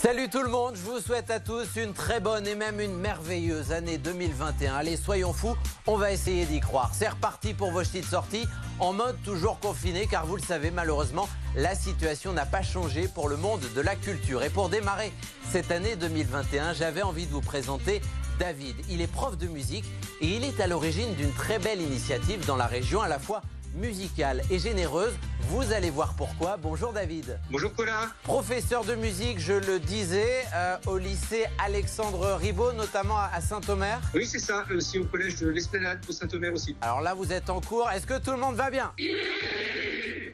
Salut tout le monde, je vous souhaite à tous une très bonne et même une merveilleuse année 2021. Allez, soyons fous, on va essayer d'y croire. C'est reparti pour vos petites sorties en mode toujours confiné car vous le savez malheureusement, la situation n'a pas changé pour le monde de la culture. Et pour démarrer cette année 2021, j'avais envie de vous présenter David. Il est prof de musique et il est à l'origine d'une très belle initiative dans la région, à la fois musicale et généreuse. Vous allez voir pourquoi. Bonjour David. Bonjour Colin. Professeur de musique, je le disais, au lycée Alexandre Ribot, notamment à Saint-Omer. Oui, c'est ça, aussi au collège de l'Esplanade de Saint-Omer aussi. Alors là, vous êtes en cours. Est-ce que tout le monde va bien?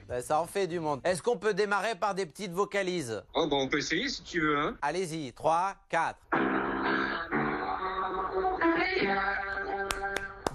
Ben, ça en fait du monde. Est-ce qu'on peut démarrer par des petites vocalises? Oh, on peut essayer si tu veux. Hein. Allez-y, 3, 4.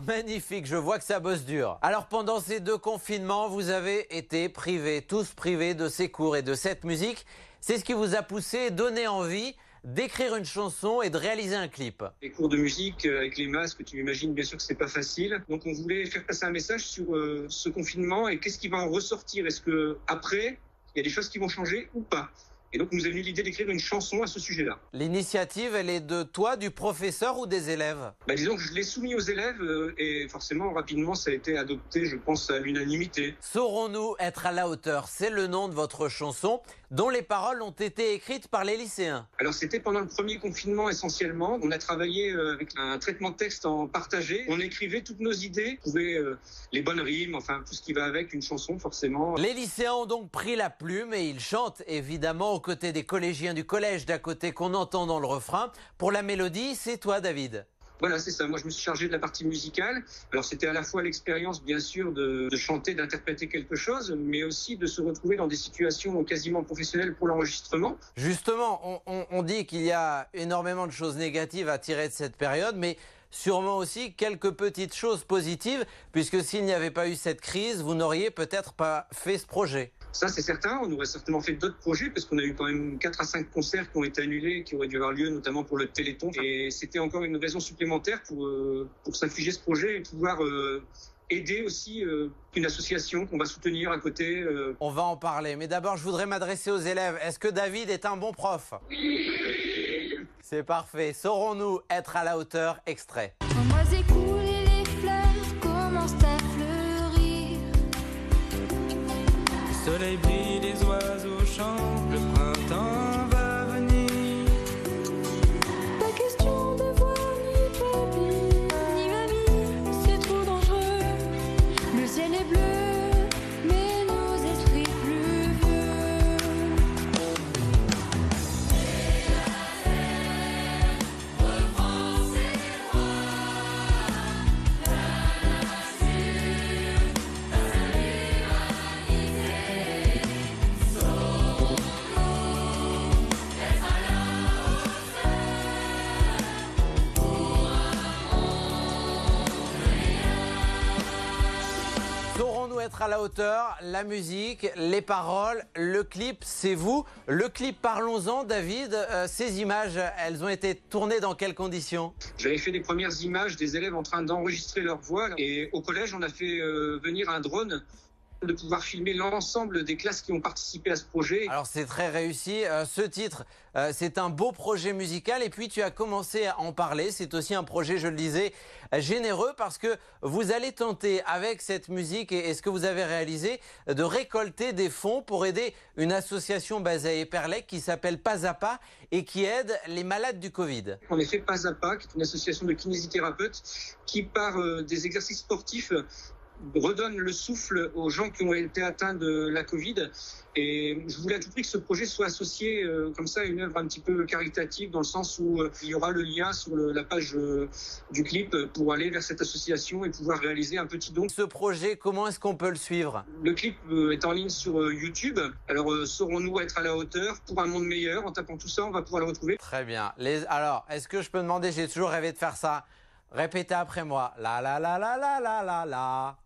Magnifique, je vois que ça bosse dur. Alors pendant ces 2 confinements, vous avez été privés, tous privés de ces cours et de cette musique. C'est ce qui vous a poussé, donné envie d'écrire une chanson et de réaliser un clip. Les cours de musique avec les masques, tu imagines bien sûr que c'est pas facile. Donc on voulait faire passer un message sur ce confinement et qu'est-ce qui va en ressortir. Est-ce que après, il y a des choses qui vont changer ou pas? Et donc, nous est venue l'idée d'écrire une chanson à ce sujet-là. L'initiative, elle est de toi, du professeur ou des élèves? Disons que je l'ai soumis aux élèves et forcément, rapidement, ça a été adopté, je pense, à l'unanimité. Saurons-nous être à la hauteur? C'est le nom de votre chanson, dont les paroles ont été écrites par les lycéens. Alors, c'était pendant le premier confinement essentiellement. On a travaillé avec un traitement de texte en partagé. On écrivait toutes nos idées, trouver les bonnes rimes, enfin, tout ce qui va avec une chanson, forcément. Les lycéens ont donc pris la plume et ils chantent, évidemment, aux côtés des collégiens du collège d'à côté qu'on entend dans le refrain. Pour la mélodie, c'est toi, David. Voilà, c'est ça. Moi, je me suis chargé de la partie musicale. Alors, c'était à la fois l'expérience, bien sûr, de chanter, d'interpréter quelque chose, mais aussi de se retrouver dans des situations quasiment professionnelles pour l'enregistrement. Justement, on dit qu'il y a énormément de choses négatives à tirer de cette période, mais sûrement aussi quelques petites choses positives, puisque s'il n'y avait pas eu cette crise, vous n'auriez peut-être pas fait ce projet. Ça, c'est certain. On aurait certainement fait d'autres projets parce qu'on a eu quand même 4 à 5 concerts qui ont été annulés, qui auraient dû avoir lieu, notamment pour le Téléthon. Et c'était encore une raison supplémentaire pour s'infliger ce projet et pouvoir aider aussi une association qu'on va soutenir à côté. On va en parler. Mais d'abord, je voudrais m'adresser aux élèves. Est-ce que David est un bon prof? Oui. C'est parfait. Saurons-nous être à la hauteur? Extrait. Moi écoule et les fleurs commencent à fleurir. Le soleil brille, les oiseaux chantent, le printemps va venir. Pas question de voir ni papy, ni mamie, c'est trop dangereux. Le ciel est bleu, mais nos esprits pluvieux. Saurons-nous être à la hauteur? La musique, les paroles, le clip, c'est vous. Le clip, parlons-en, David. Ces images, elles ont été tournées dans quelles conditions? J'avais fait des premières images des élèves en train d'enregistrer leur voix. Et au collège, on a fait venir un drone de pouvoir filmer l'ensemble des classes qui ont participé à ce projet. Alors c'est très réussi. Ce titre, c'est un beau projet musical et puis tu as commencé à en parler. C'est aussi un projet, je le disais, généreux parce que vous allez tenter avec cette musique et ce que vous avez réalisé de récolter des fonds pour aider une association basée à Éperlec qui s'appelle Pas à Pas et qui aide les malades du Covid. En effet, Pas à Pas, qui est une association de kinésithérapeutes qui, par des exercices sportifs, redonne le souffle aux gens qui ont été atteints de la Covid. Et je voulais à tout prix que ce projet soit associé comme ça à une œuvre un petit peu caritative, dans le sens où il y aura le lien sur la page du clip pour aller vers cette association et pouvoir réaliser un petit don. Ce projet, comment est-ce qu'on peut le suivre? Le clip est en ligne sur YouTube. Alors, saurons-nous être à la hauteur pour un monde meilleur? En tapant tout ça, on va pouvoir le retrouver. Très bien. Alors, est-ce que je peux demander, j'ai toujours rêvé de faire ça. Répétez après moi. La la la la la la la la.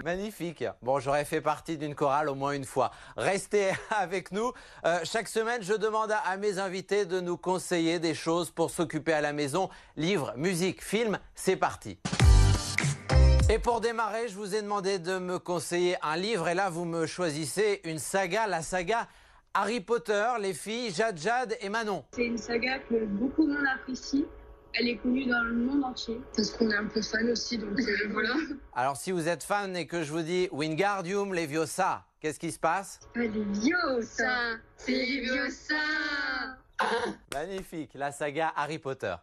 Magnifique. Bon, j'aurais fait partie d'une chorale au moins une fois. Restez avec nous. Chaque semaine, je demande à mes invités de nous conseiller des choses pour s'occuper à la maison. Livres, musique, films, c'est parti. Et pour démarrer, je vous ai demandé de me conseiller un livre. Et là, vous me choisissez une saga, la saga Harry Potter, les filles, Jade et Manon. C'est une saga que beaucoup de monde apprécie. Elle est connue dans le monde entier. Parce qu'on est un peu fan aussi, donc voilà. Alors si vous êtes fan et que je vous dis Wingardium Leviosa, qu'est-ce qui se passe? Leviosa, c'est Leviosa. Magnifique, la saga Harry Potter.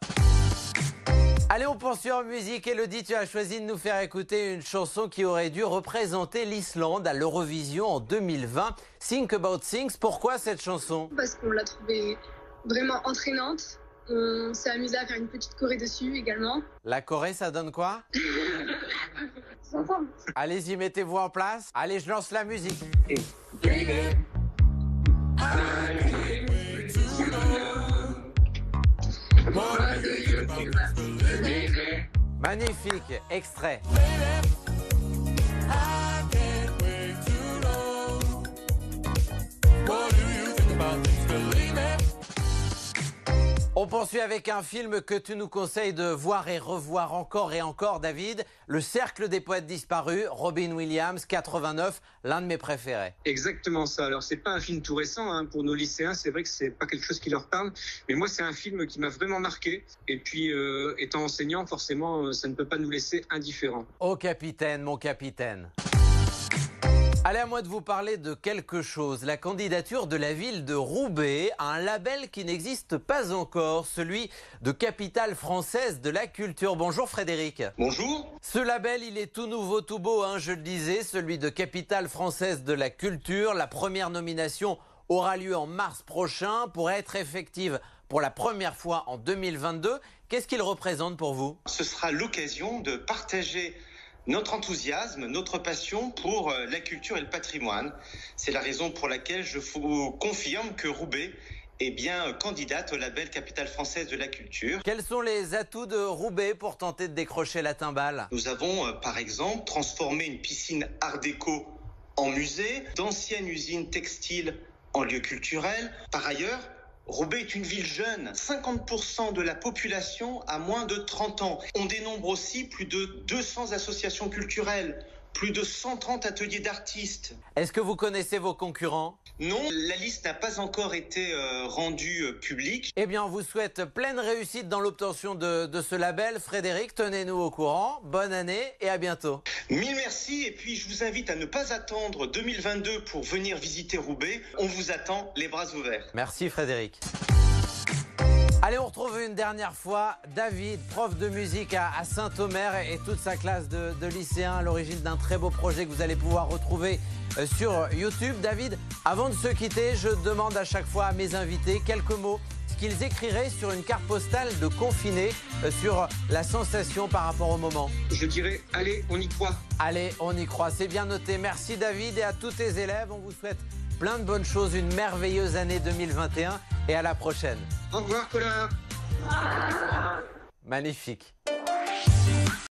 Allez, on poursuit en musique. Elodie, tu as choisi de nous faire écouter une chanson qui aurait dû représenter l'Islande à l'Eurovision en 2020. Think About Things. Pourquoi cette chanson? Parce qu'on l'a trouvée vraiment entraînante. On s'est amusé à faire une petite choré dessus également. La Corée, ça donne quoi? Allez-y, mettez-vous en place. Allez, je lance la musique. Magnifique, extrait. On poursuit avec un film que tu nous conseilles de voir et revoir encore et encore, David. Le Cercle des poètes disparus, Robin Williams, 89, l'un de mes préférés. Exactement ça. Alors c'est pas un film tout récent hein, pour nos lycéens, c'est vrai que c'est pas quelque chose qui leur parle, mais moi c'est un film qui m'a vraiment marqué. Et puis étant enseignant, forcément, ça ne peut pas nous laisser indifférents. Oh capitaine, mon capitaine. Allez, à moi de vous parler de quelque chose. La candidature de la ville de Roubaix à un label qui n'existe pas encore, celui de Capitale Française de la Culture. Bonjour Frédéric. Bonjour. Ce label, il est tout nouveau, tout beau, hein, je le disais, celui de Capitale Française de la Culture. La première nomination aura lieu en mars prochain pour être effective pour la première fois en 2022. Qu'est-ce qu'il représente pour vous? Ce sera l'occasion de partager notre enthousiasme, notre passion pour la culture et le patrimoine. C'est la raison pour laquelle je vous confirme que Roubaix est bien candidate au label Capitale Française de la Culture. Quels sont les atouts de Roubaix pour tenter de décrocher la timbale? Nous avons par exemple transformé une piscine art déco en musée, d'anciennes usines textiles en lieu culturel. Par ailleurs, Roubaix est une ville jeune. 50% de la population a moins de 30 ans. On dénombre aussi plus de 200 associations culturelles, plus de 130 ateliers d'artistes. Est-ce que vous connaissez vos concurrents? Non, la liste n'a pas encore été rendue publique. Eh bien, on vous souhaite pleine réussite dans l'obtention de ce label. Frédéric, tenez-nous au courant. Bonne année et à bientôt. Mille merci et puis je vous invite à ne pas attendre 2022 pour venir visiter Roubaix. On vous attend les bras ouverts. Merci Frédéric. Allez, on retrouve une dernière fois David, prof de musique à Saint-Omer et toute sa classe de lycéens à l'origine d'un très beau projet que vous allez pouvoir retrouver sur YouTube. David, avant de se quitter, je demande à chaque fois à mes invités quelques mots, ce qu'ils écriraient sur une carte postale de confiné, sur la sensation par rapport au moment. Je dirais, allez, on y croit. Allez, on y croit, c'est bien noté. Merci David et à tous tes élèves, on vous souhaite plein de bonnes choses, une merveilleuse année 2021 et à la prochaine. Au revoir, Colin. Magnifique.